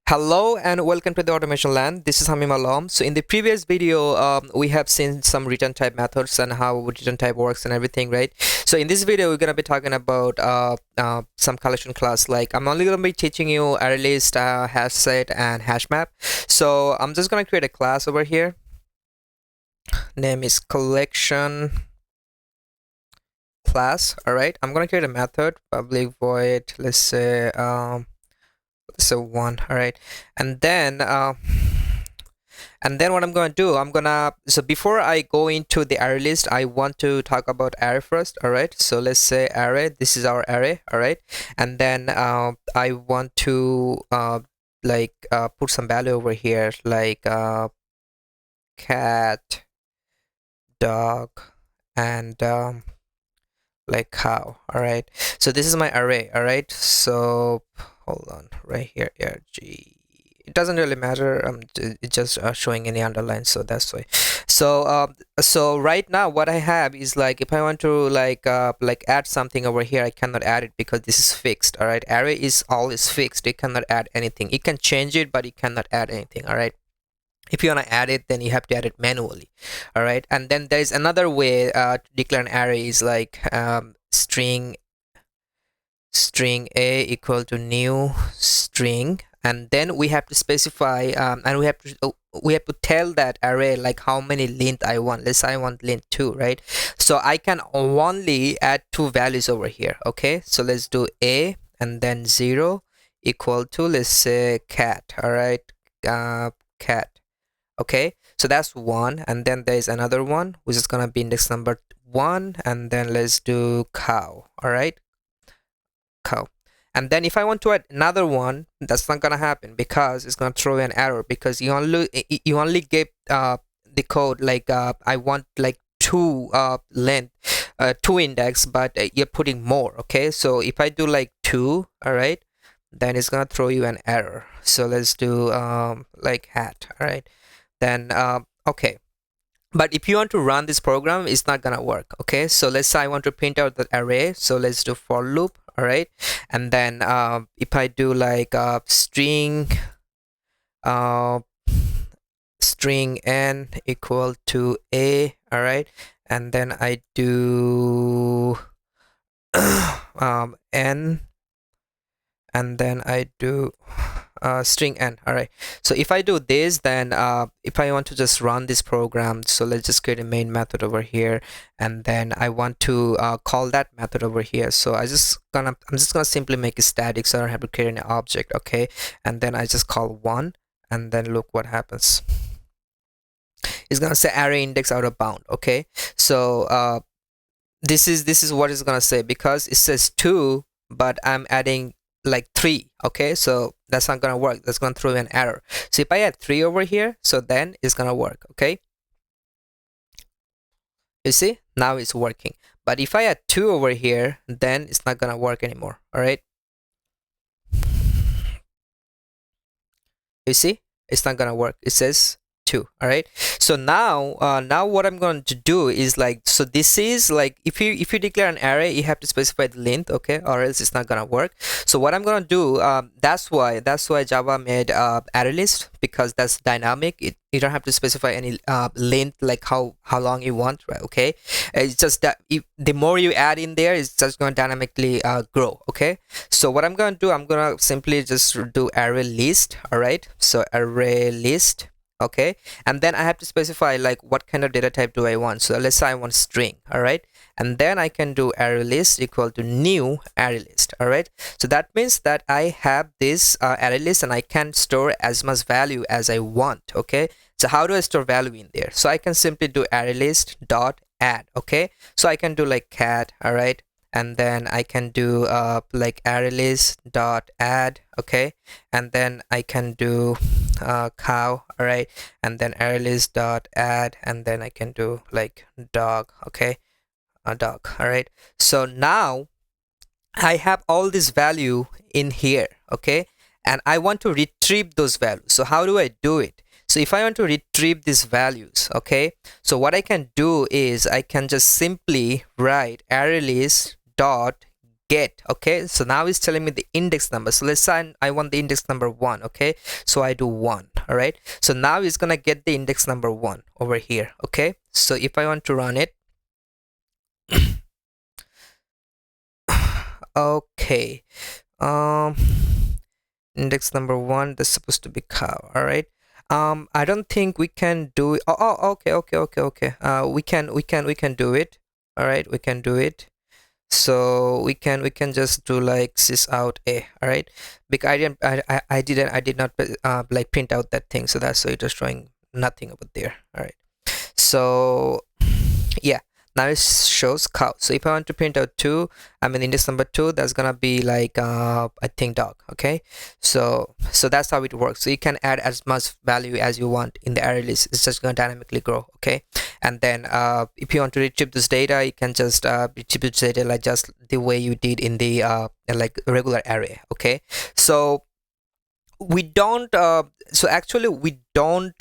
Hello and welcome to the automation land. This is Hamim Alam. So in the previous video, we have seen some return type methods and how return type works and everything, right? So in this video, we're gonna be talking about some collection class. Like I'm only gonna be teaching you Arraylist, hash set, and hash map. So I'm just gonna create a class over here. Name is collection class. All right. I'm gonna create a method, public void. Let's say so 1. All right, and then what I'm going to do, so before I go into the array list, I want to talk about array first. All right, so let's say array, this is our array. All right, and then I want to put some value over here, like cat, dog, and like cow. All right, so this is my array. All right, so hold on, right here, arg, it doesn't really matter, it's just showing any underline, so that's why. So right now what I have is, like, if I want to add something over here, I cannot add it because this is fixed. All right, array is always fixed, you cannot add anything. You can change it, but you cannot add anything. All right, if you want to add it, then you have to add it manually. All right, and then there's another way to declare an array, is like string a equal to new string, and then we have to specify and we have to tell that array like how many length I want. Let's say I want length 2, right? So I can only add 2 values over here. Okay, so let's do a and then 0 equal to, let's say, cat. All right, cat. Okay, so that's 1, and then there's another one which is gonna be index number 1, and then let's do cow. All right, cow. And then if I want to add another one, that's not gonna happen because it's gonna throw an error, because you only get the code like I want like 2 length, 2 index, but you're putting more. Okay, so if I do like 2, all right, then it's gonna throw you an error. So let's do like hat. All right, then okay, but if you want to run this program, it's not gonna work. Okay, so let's say I want to print out the array, so let's do for loop. All right, and then if I do like string n equal to a, all right, and then I do n, and then I do string n. All right, so if I do this, then if I want to just run this program, so let's just create a main method over here, and then I want to call that method over here. So I'm just gonna simply make it static, so I don't have to create an object. Okay, and then I just call 1, and then look what happens. It's gonna say array index out of bound. Okay, so this is what it's gonna say, because it says 2 but I'm adding like 3. Okay, so that's not gonna work, that's gonna throw an error. So if I add 3 over here, so then it's gonna work. Okay, you see, now it's working. But if I add 2 over here, then it's not gonna work anymore. All right, you see, it's not gonna work, it says 2. All right, so now what I'm going to do is, like, so this is like, if you declare an array, you have to specify the length, okay, or else it's not gonna work. So what I'm gonna do, that's why Java made Arraylist, because that's dynamic. You don't have to specify any length, like how long you want, right? Okay, it's just that the more you add in there, it's just going to dynamically grow. Okay, so what I'm going to do, I'm going to simply just do array list. All right, so array list. Okay, and then I have to specify like what kind of data type do I want. So let's say I want string. All right, and then I can do array list equal to new array list. All right, so that means that I have this array list, and I can store as much value as I want. Okay, so how do I store value in there? So I can simply do array list dot add. Okay, so I can do like cat. All right, and then I can do like arraylist dot add. Okay, and then I can do cow. All right, and then arraylist dot add, and then I can do like dog. Okay, a dog. All right, so now I have all this value in here. Okay, and I want to retrieve those values. So how do I do it? So if I want to retrieve these values, okay, so what I can do is I can just simply write arraylist dot get. Okay, so now it's telling me the index number. So let's say I want the index number 1. Okay, so I do 1. All right, so now it's gonna get the index number 1 over here. Okay, so if I want to run it, okay, index number 1, that's supposed to be cow. All right, I don't think we can do it. Okay. We can do it. All right, we can do it. So we can just do like sys out a. All right, because I did not like print out that thing, so that's why it was showing nothing over there. All right, so yeah, now it shows cow. So if I want to print out 2, I mean index number 2, that's gonna be like I think dog. Okay, so that's how it works. So you can add as much value as you want in the array list. It's just gonna dynamically grow. Okay, and then if you want to retrieve this data, you can just retrieve this data like just the way you did in the like regular array. Okay, so we don't so actually we don't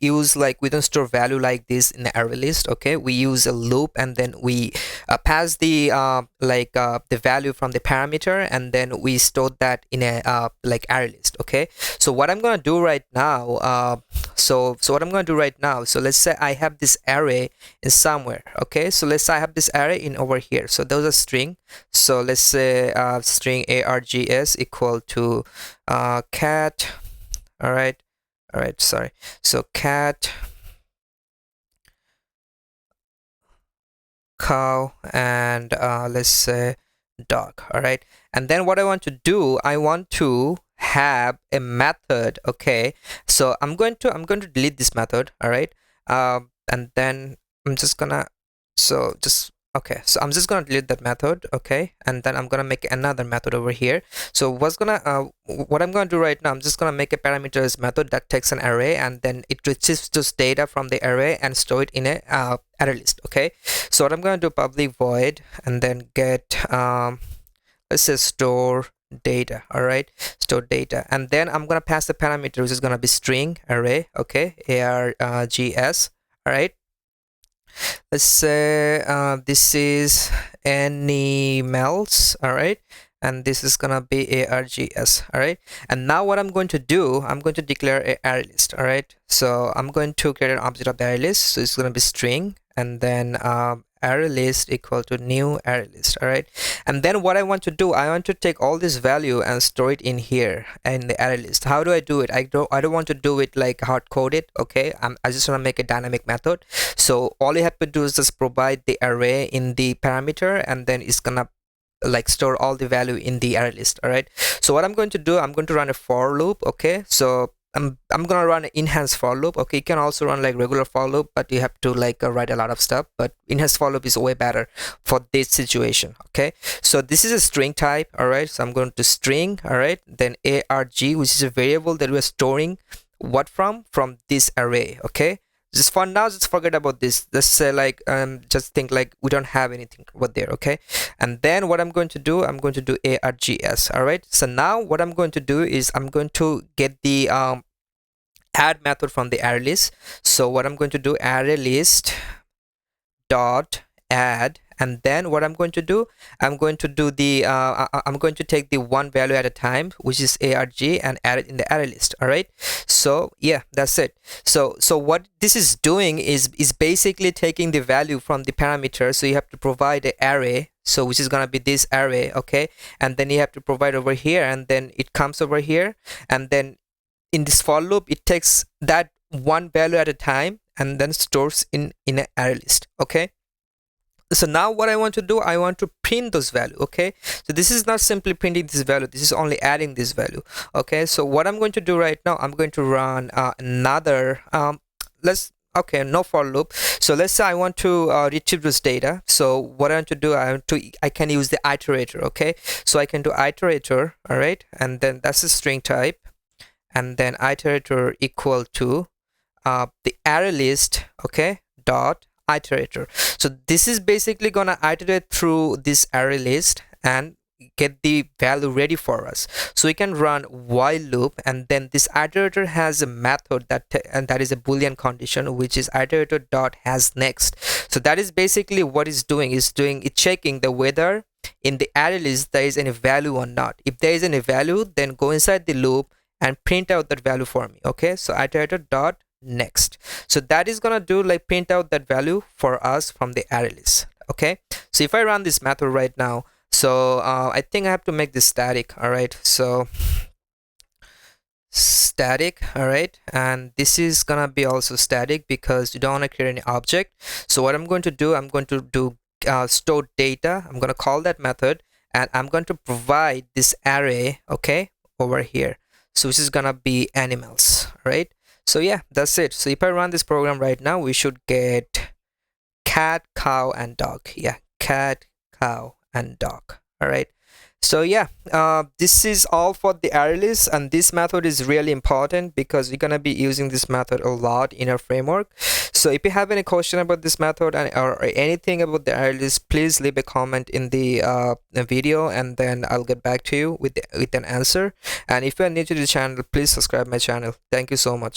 use like, we don't store value like this in the array list. Okay, we use a loop, and then we pass the the value from the parameter, and then we store that in a like array list. Okay, so what I'm gonna do right now, so what I'm gonna do right now, so let's say I have this array in somewhere. Okay, so let's say I have this array in over here. So those are string. So let's say string args equal to cat. All right, sorry. So cat, cow, and let's say dog. All right, and then what I want to do, I want to have a method. Okay, so I'm going to delete this method. All right, and then I'm just gonna okay, so I'm just gonna delete that method. Okay, and then I'm gonna make another method over here. So what I'm gonna do right now, I'm just gonna make a parameters method that takes an array, and then it retrieves this data from the array and store it in a array list. Okay, so what I'm gonna do, public void, and then get let's say store data. All right, store data, and then I'm gonna pass the parameter, which is gonna be string array. Okay, args. All right, let's say this is animals. All right, and this is gonna be args. All right, and now what I'm going to do, I'm going to declare a array list. All right, so I'm going to create an object of the array list. So it's gonna be string, and then array list equal to new array list. All right, and then what I want to do, I want to take all this value and store it in here in the array list. How do I do it? I don't want to do it like hard coded. Okay, I just want to make a dynamic method. So all you have to do is just provide the array in the parameter, and then it's gonna like store all the value in the array list. All right, so what I'm going to do, I'm going to run a for loop. Okay, so I'm gonna run an enhanced for loop. Okay, you can also run like regular for loop, but you have to like write a lot of stuff, but enhanced for loop is way better for this situation. Okay, so this is a string type. All right, so I'm going to string. All right, then arg, which is a variable that we're storing what from this array. Okay, just for now, just forget about this. Just say like just think like we don't have anything over there. Okay, and then what I'm going to do, I'm going to do args. All right, so now what I'm going to do is I'm going to get the add method from the array list. So what I'm going to do, array list dot add, and then what I'm going to do, I'm going to do the I'm going to take the one value at a time, which is arg, and add it in the array list. All right, so yeah, that's it. So what this is doing is basically taking the value from the parameter. So you have to provide an array, so which is going to be this array. Okay, and then you have to provide over here, and then it comes over here, and then in this for loop it takes that one value at a time and then stores in an array list. Okay, so now what I want to do, I want to print those value. Okay, so this is not simply printing this value, this is only adding this value. Okay, so what I'm going to do right now, I'm going to run another okay, no for loop. So let's say I want to retrieve this data. So what I want to do, I can use the iterator. Okay, so I can do iterator. All right, and then that's a string type, and then iterator equal to the array list. Okay, dot iterator. So this is basically gonna iterate through this array list and get the value ready for us. So we can run while loop, and then this iterator has a method that is a boolean condition, which is iterator dot has next. So that is basically what it's doing. It's checking the whether in the array list there is any value or not. If there is any value, then go inside the loop and print out that value for me. Okay, so iterator dot next. So that is gonna do like print out that value for us from the array list. Okay, so if I run this method right now, so I think I have to make this static. All right, so static. All right, and this is gonna be also static because you don't want to create any object. So what I'm going to do, I'm going to do store data. I'm going to call that method, and I'm going to provide this array, okay, over here. So this is gonna be animals. Right, so yeah, that's it. So if I run this program right now, we should get cat, cow, and dog. Yeah, cat, cow, and dog. All right, so yeah, this is all for the array list, and this method is really important because we're gonna be using this method a lot in our framework. So if you have any question about this method or anything about the array list, please leave a comment in the video, and then I'll get back to you with an answer. And if you are new to the channel, please subscribe my channel. Thank you so much.